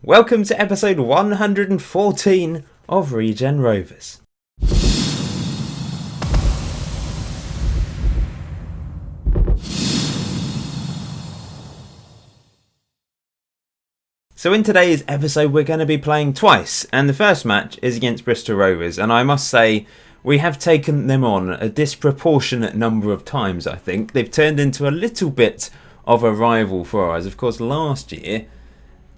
Welcome to episode 114 of Regen Rovers. So in today's episode we're going to be playing twice, and the first match is against Bristol Rovers, and I must say we have taken them on a disproportionate number of times. I think they've turned into a little bit of a rival for us. Of course, last year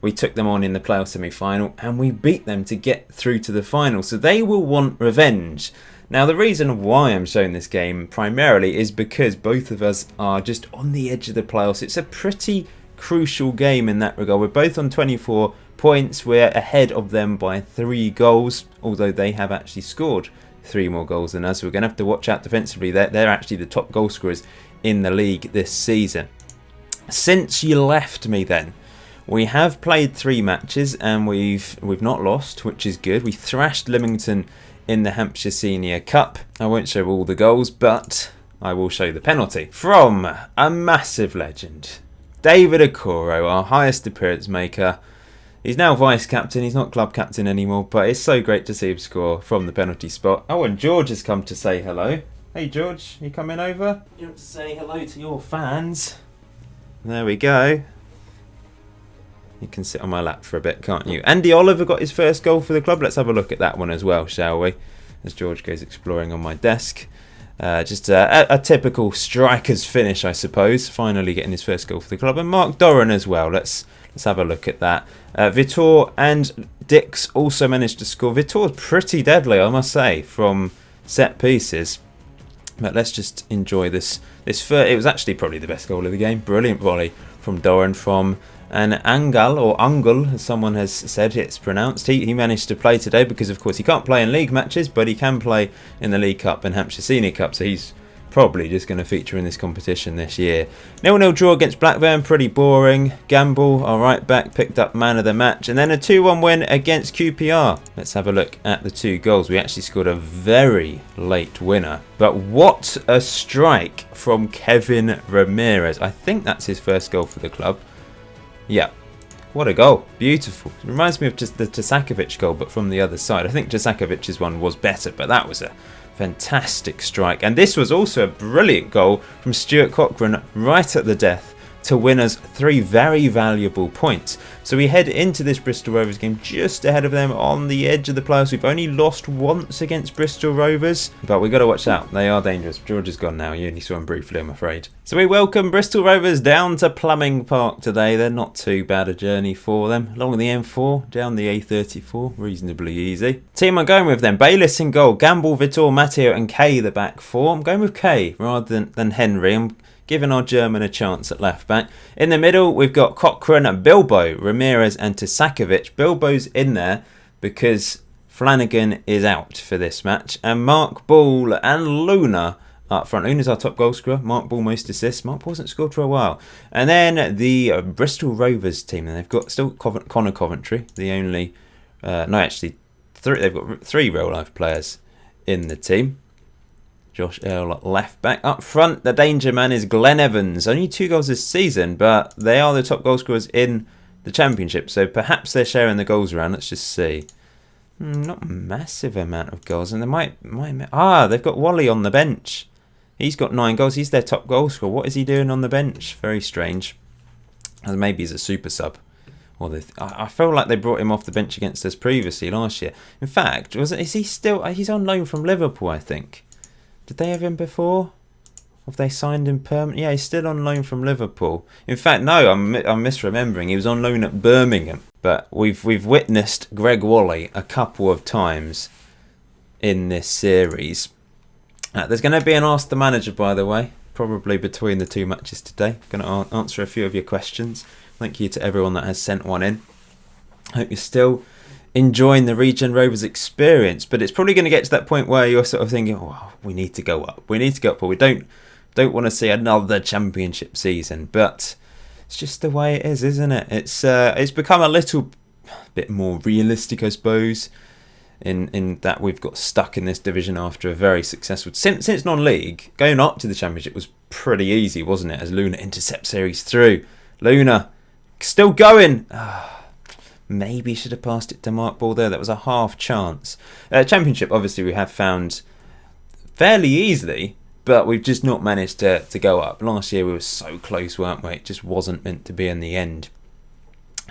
we took them on in the playoff semi-final and we beat them to get through to the final. So they will want revenge. Now the reason why I'm showing this game primarily is because both of us are just on the edge of the playoffs. It's a pretty crucial game in that regard. We're both on 24 points. We're ahead of them by 3 goals, although they have actually scored 3 more goals than us. So we're going to have to watch out defensively. They're actually the top goal scorers in the league this season. Since you left me then, we have played 3 matches and we've not lost, which is good. We thrashed Lymington in the Hampshire Senior Cup. I won't show all the goals, but I will show the penalty from a massive legend, David Okoro, our highest appearance maker. He's now vice captain. He's not club captain anymore, but it's so great to see him score from the penalty spot. Oh, and George has come to say hello. Hey George, you coming over? You want to say hello to your fans? There we go. You can sit on my lap for a bit, can't you? Andy Oliver got his first goal for the club. Let's have a look at that one as well, shall we? As George goes exploring on my desk. Just a typical striker's finish, I suppose. Finally getting his first goal for the club. And Mark Doran as well. Let's have a look at that. Vitor and Dix also managed to score. Vitor's pretty deadly, I must say, from set pieces. But let's just enjoy this. It was actually probably the best goal of the game. Brilliant volley from Doran from an Angul, as someone has said it's pronounced. He managed to play today because, of course, he can't play in league matches, but he can play in the League Cup and Hampshire Senior Cup, so he's probably just going to feature in this competition this year. 0-0 draw against Blackburn, pretty boring. Gamble, our right back, picked up man of the match, and then a 2-1 win against QPR. Let's have a look at the 2 goals. We actually scored a very late winner, but what a strike from Kevin Ramirez. I think that's his first goal for the club. Yeah, what a goal. Beautiful. It reminds me of just the Tasakovic goal, but from the other side. I think Tasakovic's one was better, but that was a fantastic strike. And this was also a brilliant goal from Stuart Cochrane right at the death to win us 3 very valuable points. So we head into this Bristol Rovers game just ahead of them on the edge of the playoffs. We've only lost once against Bristol Rovers, but we've got to watch out. They are dangerous. George is gone now. You only saw him briefly, I'm afraid. So we welcome Bristol Rovers down to Plumbing Park today. They're not too bad a journey for them. Along the M4, down the A34, reasonably easy. Team I'm going with then, Bayliss in goal, Gamble, Vitor, Matteo and Kay the back 4. I'm going with Kay rather than Henry. I'm giving our German a chance at left back. In the middle, we've got Cochrane, Bilbo, Ramirez and Tasakovic. Bilbo's in there because Flanagan is out for this match. And Mark Ball and Luna up front. Luna's our top goal scorer. Mark Ball most assists. Mark Ball hasn't scored for a while. And then the Bristol Rovers team. And they've got still Connor Coventry. The only... they've got 3 real-life players in the team. Josh Earl left back. Up front, the danger man is Glenn Evans. Only 2 goals this season, but they are the top goal scorers in the Championship, so perhaps they're sharing the goals around. Let's just see. Not a massive amount of goals, and they might they've got Wally on the bench. He's got 9 goals. He's their top goal scorer. What is he doing on the bench? Very strange. And maybe he's a super sub. I feel like they brought him off the bench against us previously last year. In fact, is he still? He's on loan from Liverpool, I think. Did they have him before? Have they signed him permanently? Yeah, he's still on loan from Liverpool. In fact, no, I'm misremembering. He was on loan at Birmingham. But we've witnessed Greg Wally a couple of times in this series. There's going to be an Ask the Manager, by the way, probably between the 2 matches today. I'm going to answer a few of your questions. Thank you to everyone that has sent one in. I hope you're still enjoying the Regen Rovers experience, but it's probably going to get to that point where you're sort of thinking, oh, we need to go up, but we don't want to see another Championship season. But it's just the way it is, isn't it? It's become a little bit more realistic, I suppose, in that we've got stuck in this division after a very successful since non-league. Going up to the Championship was pretty easy, wasn't it? As Luna intercepts series through. Luna still going. Maybe should have passed it to Mark Ball there. That was a half chance. Championship, obviously, we have found fairly easily, but we've just not managed to go up. Last year we were so close, weren't we? It just wasn't meant to be in the end.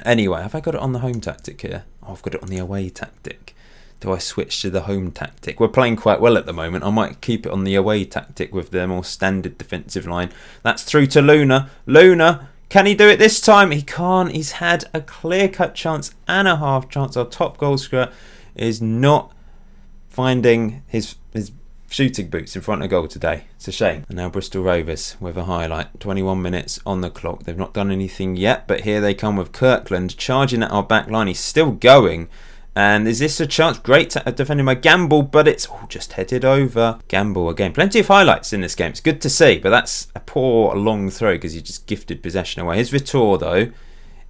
Anyway, have I got it on the home tactic here? Oh, I've got it on the away tactic. Do I switch to the home tactic? We're playing quite well at the moment. I might keep it on the away tactic with the more standard defensive line. That's through to Luna. Luna, can he do it this time? He can't. He's had a clear-cut chance and a half chance. Our top goal scorer is not finding his shooting boots in front of goal today. It's a shame. And now Bristol Rovers with a highlight. 21 minutes on the clock. They've not done anything yet, but here they come with Kirkland charging at our back line. He's still going. And is this a chance? Great defending by Gamble, but it's just headed over. Gamble again. Plenty of highlights in this game. It's good to see, but that's a poor long throw because he just gifted possession away. Here's Vitor though.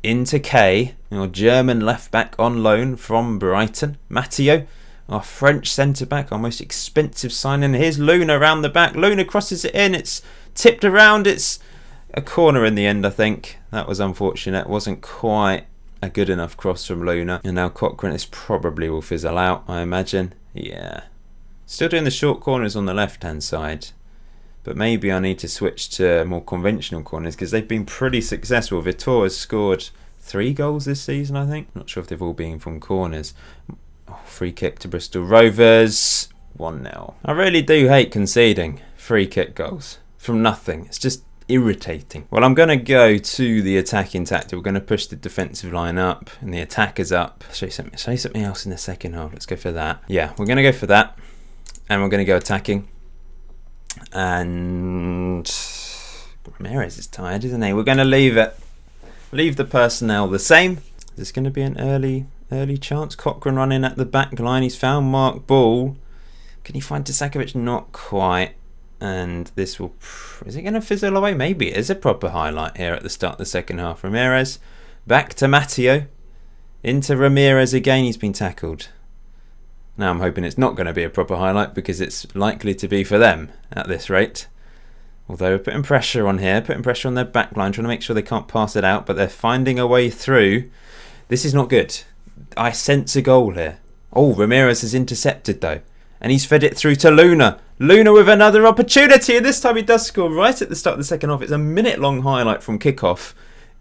Into K, our German left back on loan from Brighton. Matteo, our French centre back, our most expensive signing. Here's Luna around the back. Luna crosses it in. It's tipped around. It's a corner in the end, I think. That was unfortunate. It wasn't quite a good enough cross from Luna. And now Cochrane, this probably will fizzle out, I imagine. Yeah. Still doing the short corners on the left-hand side. But maybe I need to switch to more conventional corners because they've been pretty successful. Vitor has scored 3 goals this season, I think. Not sure if they've all been from corners. Oh, free kick to Bristol Rovers. 1-0. I really do hate conceding free kick goals from nothing. It's just irritating. Well, I'm going to go to the attacking tactic. We're going to push the defensive line up and the attackers up. Show you something else in the second half. Let's go for that. Yeah, we're going to go for that. And we're going to go attacking. And Ramirez is tired, isn't he? We're going to leave the personnel the same. There's going to be an early chance. Cochrane running at the back line. He's found Mark Ball. Can he find Tasakovic? Not quite. And this will... Is it going to fizzle away? Maybe it is a proper highlight here at the start of the second half. Ramirez. Back to Matteo. Into Ramirez again. He's been tackled. Now I'm hoping it's not going to be a proper highlight because it's likely to be for them at this rate. Although we're putting pressure on here. Putting pressure on their back line. Trying to make sure they can't pass it out. But they're finding a way through. This is not good. I sense a goal here. Oh, Ramirez has intercepted though. And he's fed it through to Luna. Luna with another opportunity. And this time he does score right at the start of the second half. It's a minute-long highlight from kickoff.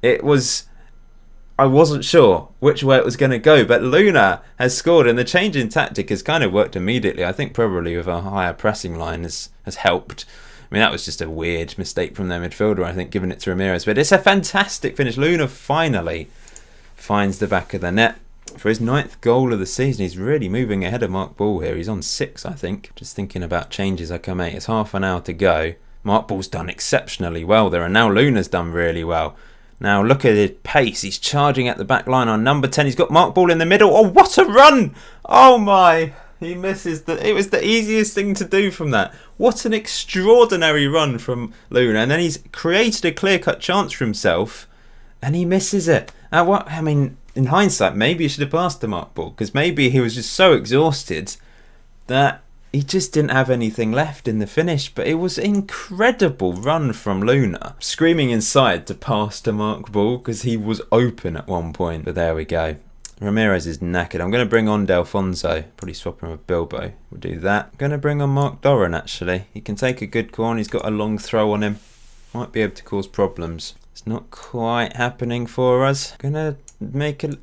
I wasn't sure which way it was going to go. But Luna has scored. And the change in tactic has kind of worked immediately. I think probably with a higher pressing line has helped. I mean, that was just a weird mistake from their midfielder, I think, giving it to Ramirez. But it's a fantastic finish. Luna finally finds the back of the net. For his 9th goal of the season, he's really moving ahead of Mark Ball here. He's on 6, I think. Just thinking about changes I can make. It's half an hour to go. Mark Ball's done exceptionally well there, and now Luna's done really well. Now look at his pace. He's charging at the back line on number 10. He's got Mark Ball in the middle. Oh, what a run! Oh my! He misses it was the easiest thing to do from that. What an extraordinary run from Luna. And then he's created a clear-cut chance for himself, and he misses it. In hindsight, maybe he should have passed to Mark Ball because maybe he was just so exhausted that he just didn't have anything left in the finish. But it was an incredible run from Luna. Screaming inside to pass to Mark Ball because he was open at one point. But there we go. Ramirez is knackered. I'm going to bring on Delfonso. Probably swap him with Bilbo. We'll do that. I'm going to bring on Mark Doran actually. He can take a good corner. He's got a long throw on him. Might be able to cause problems. It's not quite happening for us. Going to make a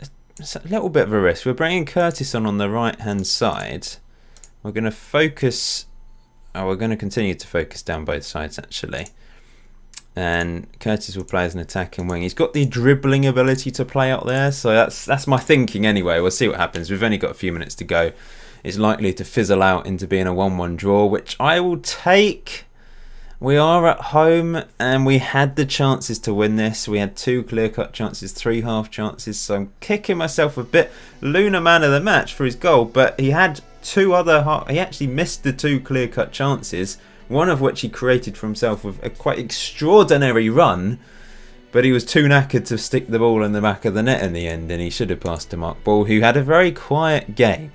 little bit of a risk. We're bringing Curtis on the right hand side. We're going to focus. We're going to continue to focus down both sides actually. And Curtis will play as an attacking wing. He's got the dribbling ability to play out there, so that's my thinking anyway. We'll see what happens. We've only got a few minutes to go. It's likely to fizzle out into being a 1-1 draw, which I will take. We are at home and we had the chances to win this. We had 2 clear-cut chances, 3 half chances. So I'm kicking myself a bit. Luna man of the match for his goal, but he had 2 other... He actually missed the 2 clear-cut chances, one of which he created for himself with a quite extraordinary run. But he was too knackered to stick the ball in the back of the net in the end, and he should have passed to Mark Ball, who had a very quiet game.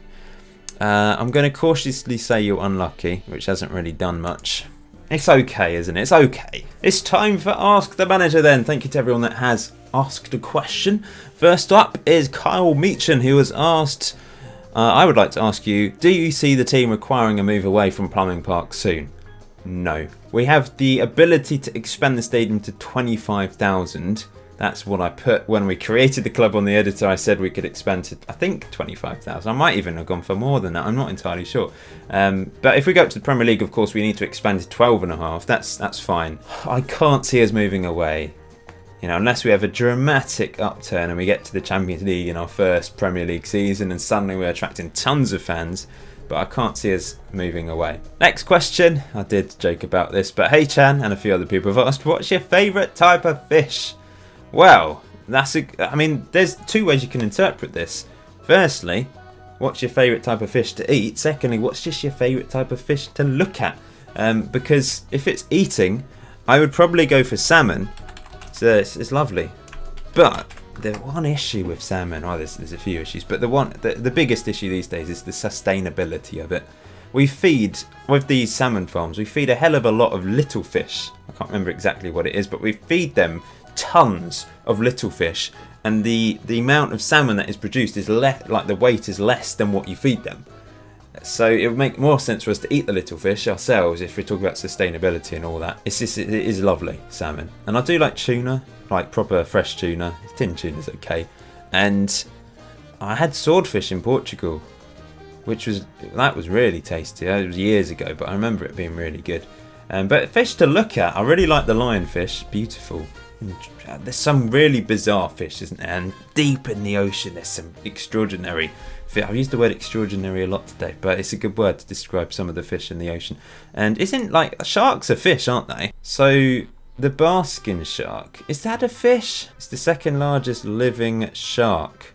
I'm going to cautiously say you're unlucky, which hasn't really done much. It's okay, isn't it? It's okay. It's time for Ask the Manager then. Thank you to everyone that has asked a question. First up is Kyle Meachin, who has asked, I would like to ask you, do you see the team requiring a move away from Plumbing Park soon? No. We have the ability to expand the stadium to 25,000. That's what I put when we created the club on the editor. I said we could expand to, I think, 25,000. I might even have gone for more than that. I'm not entirely sure. But if we go up to the Premier League, of course, we need to expand to 12.5. That's fine. I can't see us moving away. Unless we have a dramatic upturn and we get to the Champions League in our first Premier League season and suddenly we're attracting tons of fans. But I can't see us moving away. Next question. I did joke about this, but Hey Chan and a few other people have asked, what's your favourite type of fish? Well, there's two ways you can interpret this. Firstly, what's your favourite type of fish to eat? Secondly, what's just your favourite type of fish to look at? Because if it's eating, I would probably go for salmon. So it's lovely. But the one issue with salmon, there's a few issues, but the biggest issue these days is the sustainability of it. We feed, with these salmon farms, we feed a hell of a lot of little fish. I can't remember exactly what it is, but we feed them tons of little fish, and the amount of salmon that is produced is the weight is less than what you feed them. So it would make more sense for us to eat the little fish ourselves if we talk about sustainability and all that. It is lovely, salmon. And I do like tuna, like proper fresh tuna. Tin tuna's okay. And I had swordfish in Portugal, that was really tasty. It was years ago, but I remember it being really good. But fish to look at, I really like the lionfish, beautiful. There's some really bizarre fish, isn't there? And deep in the ocean, there's some extraordinary fish. I've used the word extraordinary a lot today, but it's a good word to describe some of the fish in the ocean. And sharks are fish, aren't they? So the Baskin shark, is that a fish? It's the second largest living shark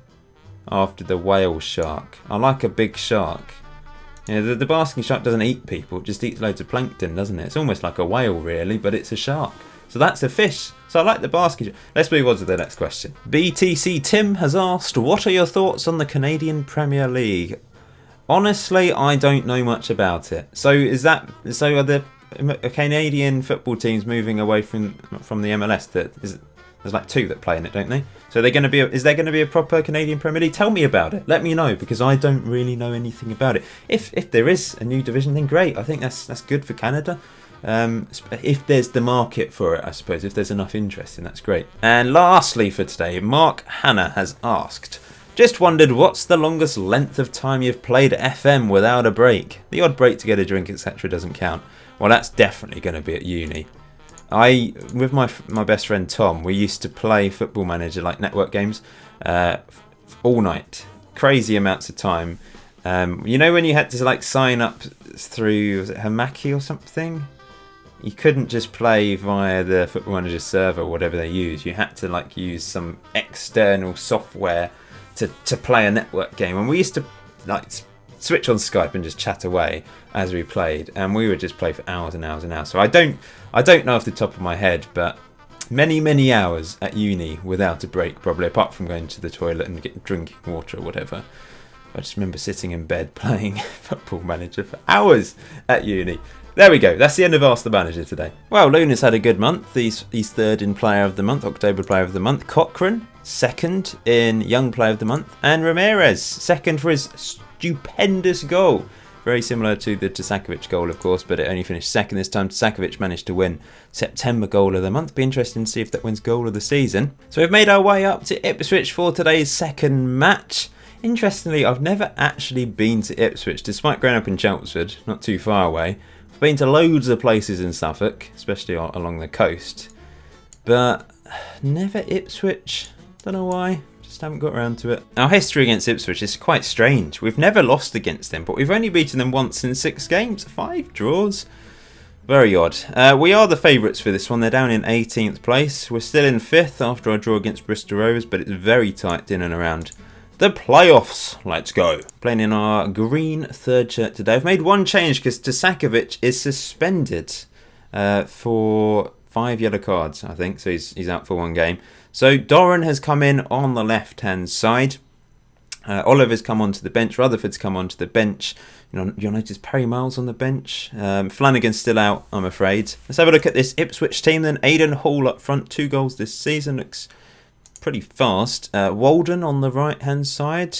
after the whale shark. I like a big shark. The Baskin shark doesn't eat people, it just eats loads of plankton, doesn't it? It's almost like a whale, really, but it's a shark. So that's a fish. So I like the Baskin shark. Let's move on to the next question. BTC Tim has asked, what are your thoughts on the Canadian Premier League? Honestly, I don't know much about it. So are the Canadian football teams moving away from the MLS? There's like two that play in it, don't they? So is there going to be a proper Canadian Premier League? Tell me about it. Let me know, because I don't really know anything about it. If there is a new division, then great. I think that's good for Canada. If there's the market for it, I suppose. If there's enough interest, then that's great. And lastly for today, Mark Hanna has asked, just wondered what's the longest length of time you've played FM without a break? The odd break to get a drink, etc. doesn't count. Well, that's definitely going to be at uni. With my best friend Tom, we used to play Football Manager, like network games, all night. Crazy amounts of time. When you had to sign up through, was it Hamaki or something? You couldn't just play via the Football Manager server or whatever they use. You had to use some external software to play a network game. And we used to switch on Skype and just chat away as we played, and we would just play for hours and hours and hours. So I don't know off the top of my head, but many hours at uni without a break, probably, apart from going to the toilet and drinking water or whatever. I just remember sitting in bed playing Football Manager for hours at uni. There we go. That's the end of Ask the Manager today. Well, Luna's had a good month. He's third in Player of the Month, October Player of the Month. Cochrane, second in Young Player of the Month. And Ramirez, second for his stupendous goal. Very similar to the Tasakovic goal, of course, but it only finished second this time. Tasakovic managed to win September Goal of the Month. Be interesting to see if that wins Goal of the Season. So we've made our way up to Ipswich for today's second match. Interestingly, I've never actually been to Ipswich, despite growing up in Chelmsford, not too far away. I've been to loads of places in Suffolk, especially along the coast, but never Ipswich. Don't know why. Just haven't got around to it. Our history against Ipswich is quite strange. We've never lost against them, but we've only beaten them once in 6 games, 5 draws. Very odd. We are the favourites for this one. They're down in 18th place. We're still in 5th after our draw against Bristol Rovers, but it's very tight in and around the playoffs. Let's go. Playing in our green third shirt today. I've made one change because Tasakovic is suspended for 5 yellow cards, I think. So he's out for 1 game. So Doran has come in on the left-hand side. Oliver's come onto the bench. Rutherford's come onto the bench. You'll notice Perry Miles on the bench. Flanagan's still out, I'm afraid. Let's have a look at this Ipswich team then. Aidan Hall up front, 2 goals this season. Looks pretty fast. Walden on the right-hand side.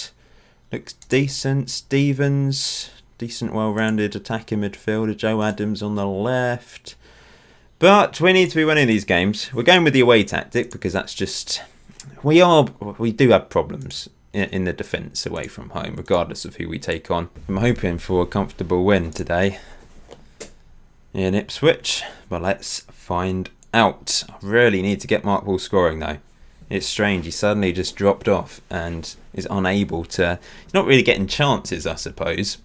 Looks decent. Stevens, decent, well-rounded attacking midfielder. Joe Adams on the left. But we need to be winning these games. We're going with the away tactic because that's just... We do have problems in the defence away from home, regardless of who we take on. I'm hoping for a comfortable win today in Ipswich, but let's find out. I really need to get Mark Ball scoring though. It's strange, he suddenly just dropped off and is unable to... He's not really getting chances, I suppose.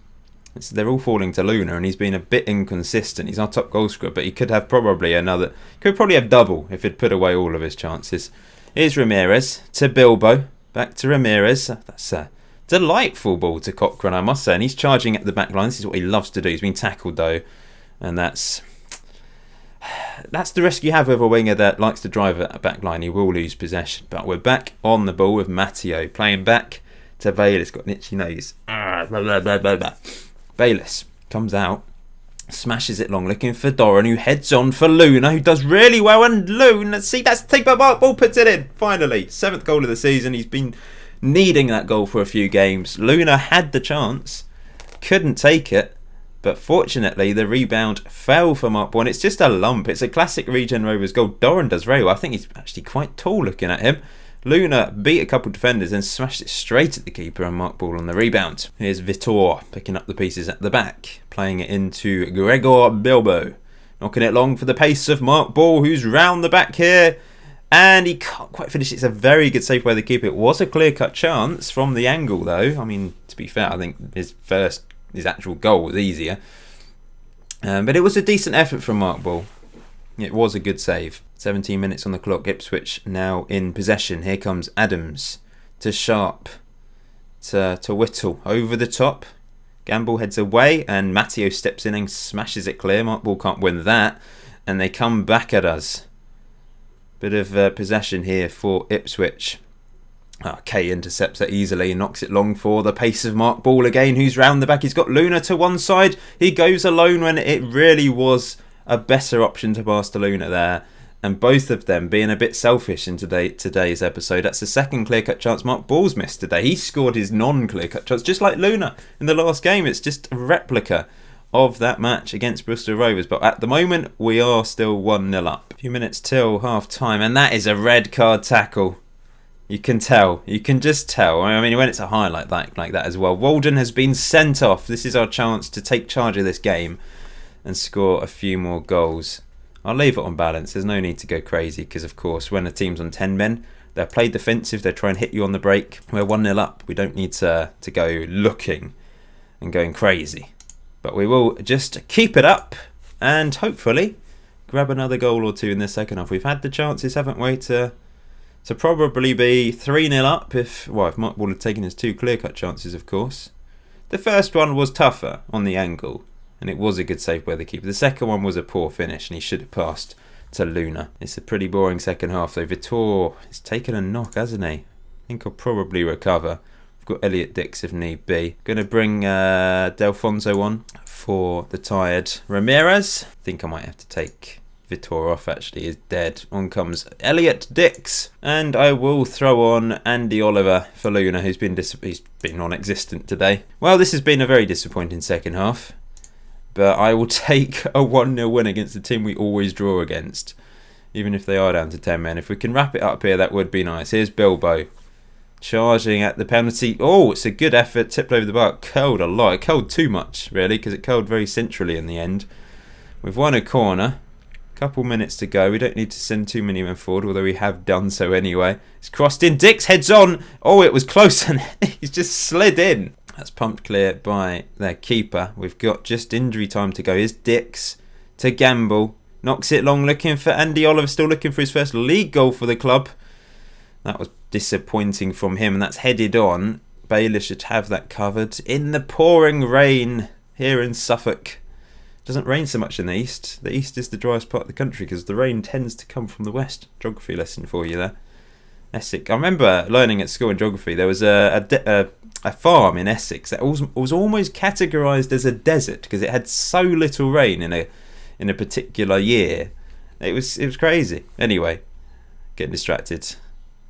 They're all falling to Luna, and he's been a bit inconsistent. He's our top goal scorer, but he could have probably have double if he'd put away all of his chances. Here's Ramirez to Bilbo. Back to Ramirez. That's a delightful ball to Cochrane, I must say. And he's charging at the back line. This is what he loves to do. He's been tackled, though. And that's the risk you have with a winger that likes to drive at a back line. He will lose possession. But we're back on the ball with Matteo. Playing back to Bayliss. Got an itchy nose. Bayliss comes out. Smashes it long, looking for Doran, who heads on for Luna, who does really well. And Luna, see, that's the thing, but Mark Ball puts it in, finally. 7th goal of the season. He's been needing that goal for a few games. Luna had the chance, couldn't take it, but fortunately the rebound fell for Mark Ball. And it's just a lump. It's a classic Regen Rovers goal. Doran does very well. I think he's actually quite tall looking at him. Luna beat a couple of defenders and smashed it straight at the keeper, and Mark Ball on the rebound. Here's Vitor picking up the pieces at the back, playing it into Gregor Bilbo, knocking it long for the pace of Mark Ball, who's round the back here, and he can't quite finish. It's a very good save by the keeper. It was a clear-cut chance from the angle, though. I mean, to be fair, I think his actual goal was easier, but it was a decent effort from Mark Ball. It was a good save. 17 minutes on the clock. Ipswich now in possession. Here comes Adams to Sharp to Whittle over the top. Gamble heads away and Matteo steps in and smashes it clear. Mark Ball can't win that, and they come back at us. Bit of possession here for Ipswich. Kay intercepts it easily and knocks it long for the pace of Mark Ball again, who's round the back. He's got Luna to one side. He goes alone when it really was a better option to pass to Luna there. And both of them being a bit selfish in today's episode. That's the second clear-cut chance Mark Ball's missed today. He scored his non-clear-cut chance, just like Luna in the last game. It's just a replica of that match against Bristol Rovers. But at the moment, we are still 1-0 up. A few minutes till half-time, and that is a red card tackle. You can tell. You can just tell. I mean, when it's a highlight like that as well. Walden has been sent off. This is our chance to take charge of this game and score a few more goals. I'll leave it on balance. There's no need to go crazy because, of course, when a team's on 10 men, they're played defensive. They try and hit you on the break. We're 1-0 up. We don't need to go looking and going crazy. But we will just keep it up and hopefully grab another goal or two in the second half. We've had the chances, haven't we, to probably be 3-0 up if Mark Ball had taken his 2 clear-cut chances, of course. The first one was tougher on the angle, and it was a good save by the keeper. The second one was a poor finish, and he should have passed to Luna. It's a pretty boring second half, though. Vitor has taken a knock, hasn't he? I think he'll probably recover. We've got Elliot Dix if need be. Going to bring Delfonso on for the tired Ramirez. I think I might have to take Vitor off, actually. He's dead. On comes Elliot Dix. And I will throw on Andy Oliver for Luna, who's been non-existent today. Well, this has been a very disappointing second half. But I will take a 1-0 win against the team we always draw against, even if they are down to 10 men. If we can wrap it up here, that would be nice. Here's Bilbo charging at the penalty. Oh, it's a good effort. Tipped over the bar. It curled a lot. It curled too much, really, because it curled very centrally in the end. We've won a corner. Couple minutes to go. We don't need to send too many men forward, although we have done so anyway. It's crossed in. Dix heads on. Oh, it was close, and he's just slid in. That's pumped clear by their keeper. We've got just injury time to go. Here's Dix to Gamble. Knocks it long, looking for Andy Oliver. Still looking for his first league goal for the club. That was disappointing from him, and that's headed on. Baylor should have that covered. In the pouring rain here in Suffolk. It doesn't rain so much in the east. The east is the driest part of the country because the rain tends to come from the west. Geography lesson for you there. Essex. I remember learning at school in geography there was a a farm in Essex that was almost categorised as a desert because it had so little rain in a particular year. It was crazy. Anyway, getting distracted.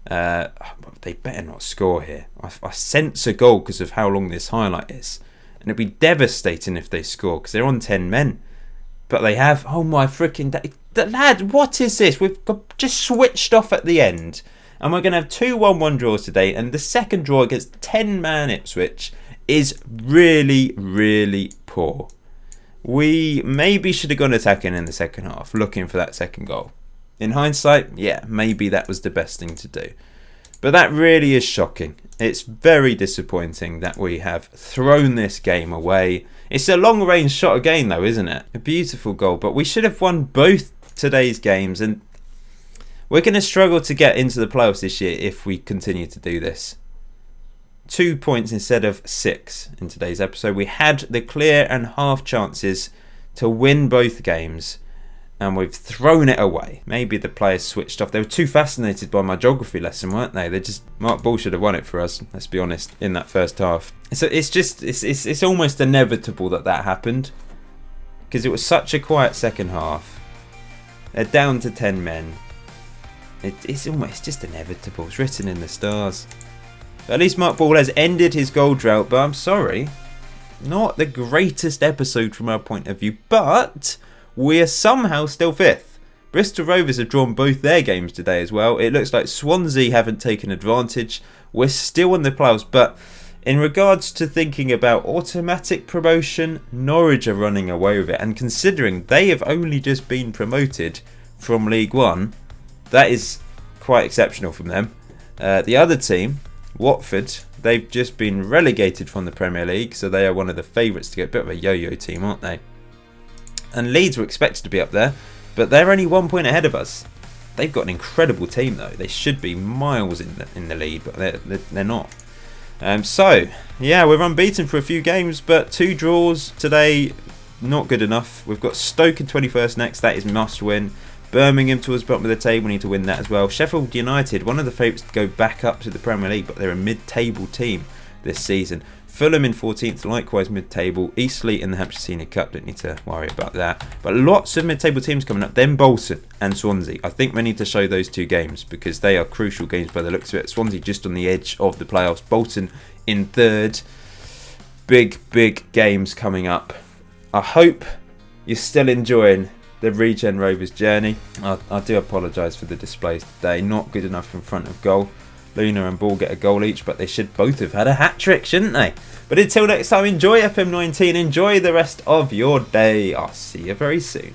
They better not score here. I sense a goal because of how long this highlight is, and it'd be devastating if they score because they're on 10 men. But they have. Oh my freaking lad! What is this? We've just switched off at the end. And we're going to have 2 1-1 draws today. And the second draw against 10-man Ipswich is really, really poor. We maybe should have gone attacking in the second half, looking for that second goal. In hindsight, yeah, maybe that was the best thing to do. But that really is shocking. It's very disappointing that we have thrown this game away. It's a long-range shot again, though, isn't it? A beautiful goal. But we should have won both today's games. And we're going to struggle to get into the playoffs this year if we continue to do this. 2 points instead of 6 in today's episode. We had the clear and half chances to win both games, and we've thrown it away. Maybe the players switched off. They were too fascinated by my geography lesson, weren't they? Mark Ball should have won it for us, let's be honest, in that first half. So it's almost inevitable that happened, because it was such a quiet second half. They're down to 10 men. It's just inevitable. It's written in the stars. But at least Mark Ball has ended his goal drought. But I'm sorry, not the greatest episode from our point of view. But we are somehow still 5th. Bristol Rovers have drawn both their games today as well. It looks like Swansea haven't taken advantage. We're still in the playoffs. But in regards to thinking about automatic promotion, Norwich are running away with it. And considering they have only just been promoted from League One, that is quite exceptional from them. The other team, Watford, they've just been relegated from the Premier League, so they are one of the favourites to get a bit of a yo-yo team, aren't they? And Leeds were expected to be up there, but they're only 1 point ahead of us. They've got an incredible team, though. They should be miles in the lead, but they're not. So, yeah, we're unbeaten for a few games, but 2 draws today, not good enough. We've got Stoke in 21st next. That is must win. Birmingham towards the bottom of the table, we need to win that as well. Sheffield United, one of the favourites to go back up to the Premier League, but they're a mid-table team this season. Fulham in 14th, likewise mid-table. Eastleigh in the Hampshire Senior Cup, don't need to worry about that. But lots of mid-table teams coming up. Then Bolton and Swansea. I think we need to show those 2 games because they are crucial games by the looks of it. Swansea just on the edge of the playoffs. Bolton in 3rd. Big games coming up. I hope you're still enjoying the Regen Rovers journey. I do apologise for the displays today. Not good enough in front of goal. Luna and Ball get a goal each, but they should both have had a hat-trick, shouldn't they? But until next time, enjoy FM19. Enjoy the rest of your day. I'll see you very soon.